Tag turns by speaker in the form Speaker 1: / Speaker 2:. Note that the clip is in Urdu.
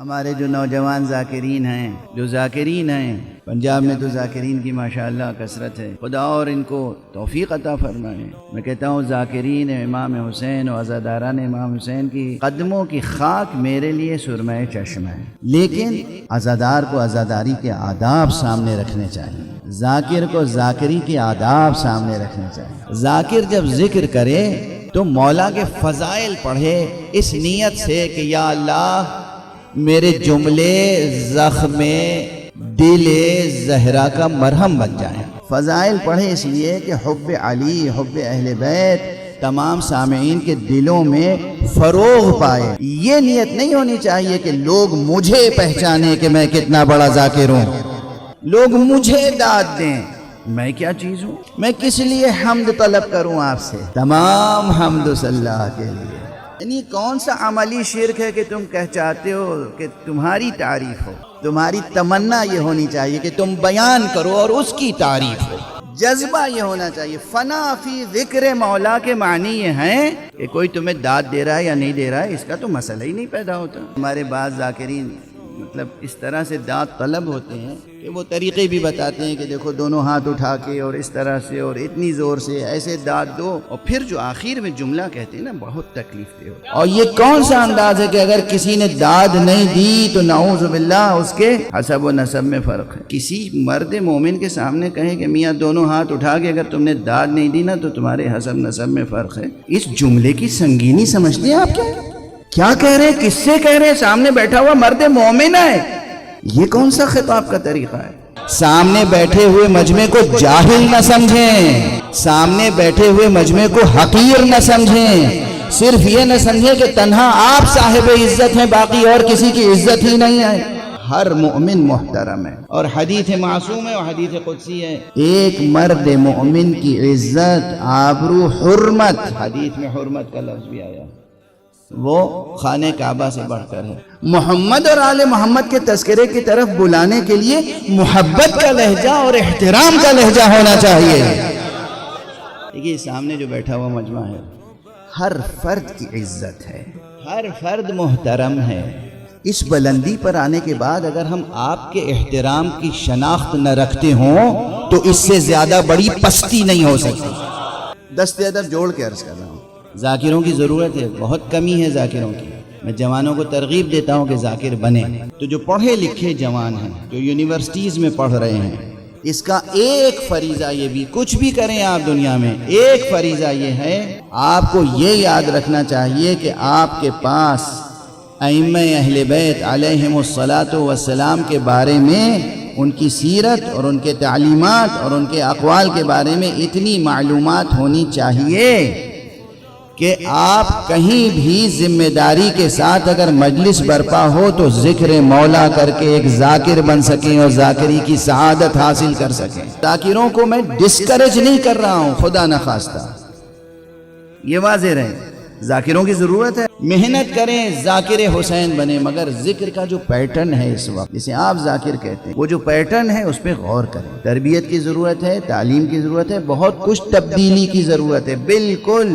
Speaker 1: ہمارے جو نوجوان ذاکرین ہیں، جو ذاکرین ہیں، پنجاب میں تو ذاکرین کی ماشاءاللہ کثرت ہے، خدا اور ان کو توفیق عطا فرمائے۔ میں کہتا ہوں ذاکرین امام حسین و عزاداران امام حسین کی قدموں کی خاک میرے لیے سرمہ چشم ہے، لیکن عزادار کو عزاداری کے آداب سامنے رکھنے چاہیے، ذاکر کو ذاکری کے آداب سامنے رکھنے چاہیے۔ ذاکر جب ذکر کرے تو مولا کے فضائل پڑھے اس نیت سے کہ یا اللہ میرے جملے زخم دل زہرا کا مرہم بن جائیں۔ فضائل پڑھے اس لیے کہ حب علی، حب اہل بیت تمام سامعین کے دلوں میں فروغ پائے۔ یہ نیت نہیں ہونی چاہیے کہ لوگ مجھے پہچانے کہ میں کتنا بڑا ذاکر ہوں، لوگ مجھے داد دیں میں کیا چیز ہوں، میں کس لیے حمد طلب کروں آپ سے۔ تمام حمد صلی اللہ کے لیے۔ یعنی کون سا عملی شرک ہے کہ تم چاہتے ہو کہ تمہاری تعریف ہو؟ تمہاری تمنا یہ ہونی چاہیے کہ تم بیان کرو اور اس کی تعریف ہو۔ جذبہ یہ ہونا چاہیے۔ فنا فی ذکر مولا کے معنی یہ ہیں کہ کوئی تمہیں داد دے رہا ہے یا نہیں دے رہا ہے اس کا تو مسئلہ ہی نہیں پیدا ہوتا۔ ہمارے بعض ذاکرین مطلب اس طرح سے داد طلب ہوتے ہیں کہ وہ طریقے بھی بتاتے ہیں کہ دیکھو دونوں ہاتھ اٹھا کے اور اس طرح سے اور اتنی زور سے ایسے داد دو، اور پھر جو آخر میں جملہ کہتے ہیں نا بہت تکلیف دہ ہوتا ہے۔ اور یہ کون سا انداز ہے کہ اگر کسی نے داد نہیں دی تو نعوذ باللہ اس کے حسب و نسب میں فرق ہے۔ کسی مرد مومن کے سامنے کہیں کہ میاں دونوں ہاتھ اٹھا کے اگر تم نے داد نہیں دی نا تو تمہارے حسب نسب میں فرق ہے، اس جملے کی سنگینی سمجھتے ہیں آپ کیا کہہ رہے ہیں، کس سے کہہ رہے ہیں؟ سامنے بیٹھا ہوا مرد مومن ہے۔ یہ کون سا خطاب کا طریقہ ہے؟ سامنے بیٹھے ہوئے مجمع کو جاہل نہ سمجھیں، سامنے بیٹھے ہوئے مجمع کو حقیر نہ سمجھیں، صرف یہ نہ سمجھیں کہ تنہا آپ صاحب عزت ہیں باقی اور کسی کی عزت ہی نہیں ہے۔ ہر مومن محترم ہے، اور حدیث معصوم ہے اور حدیث قدسی ہے، ایک مرد مومن کی عزت، آبرو، حرمت، حدیث میں حرمت کا لفظ بھی آیا، وہ خانہ کعبہ سے بڑھ کر ہے۔ محمد اور آل محمد کے تذکرے کی طرف بلانے کے لیے محبت کا لہجہ اور احترام کا لہجہ ہونا چاہیے۔ دیکھیے سامنے جو بیٹھا ہوا مجمع ہے، ہر فرد کی عزت ہے، ہر فرد محترم ہے۔ اس بلندی پر آنے کے بعد اگر ہم آپ کے احترام کی شناخت نہ رکھتے ہوں تو اس سے زیادہ بڑی پستی نہیں ہو سکتی۔ دست ادب جوڑ کے عرض کر رہا ہوں، ذاکروں کی ضرورت ہے، بہت کمی ہے ذاکروں کی۔ میں جوانوں کو ترغیب دیتا ہوں کہ ذاکر بنیں۔ تو جو پڑھے لکھے جوان ہیں، جو یونیورسٹیز میں پڑھ رہے ہیں، اس کا ایک فریضہ یہ بھی، کچھ بھی کریں آپ دنیا میں، ایک فریضہ یہ ہے، آپ کو یہ یاد رکھنا چاہیے کہ آپ کے پاس ائمہ اہل بیت علیہم الصلاۃ والسلام کے بارے میں، ان کی سیرت اور ان کے تعلیمات اور ان کے اقوال کے بارے میں اتنی معلومات ہونی چاہیے کہ آپ کہیں بھی ذمہ داری کے ساتھ اگر مجلس برپا ہو تو ذکر مولا کر کے ایک ذاکر بن سکیں اور ذاکری کی سعادت حاصل کر سکیں۔ ذاکروں کو میں ڈسکریج نہیں کر رہا ہوں، خدا نخواستہ، یہ واضح رہے، ذاکروں کی ضرورت ہے، محنت کریں، ذاکر حسین بنے، مگر ذکر کا جو پیٹرن ہے اس وقت جسے آپ ذاکر کہتے ہیں، وہ جو پیٹرن ہے اس پہ غور کریں۔ تربیت کی ضرورت ہے، تعلیم کی ضرورت ہے، بہت کچھ تبدیلی کی ضرورت ہے، بالکل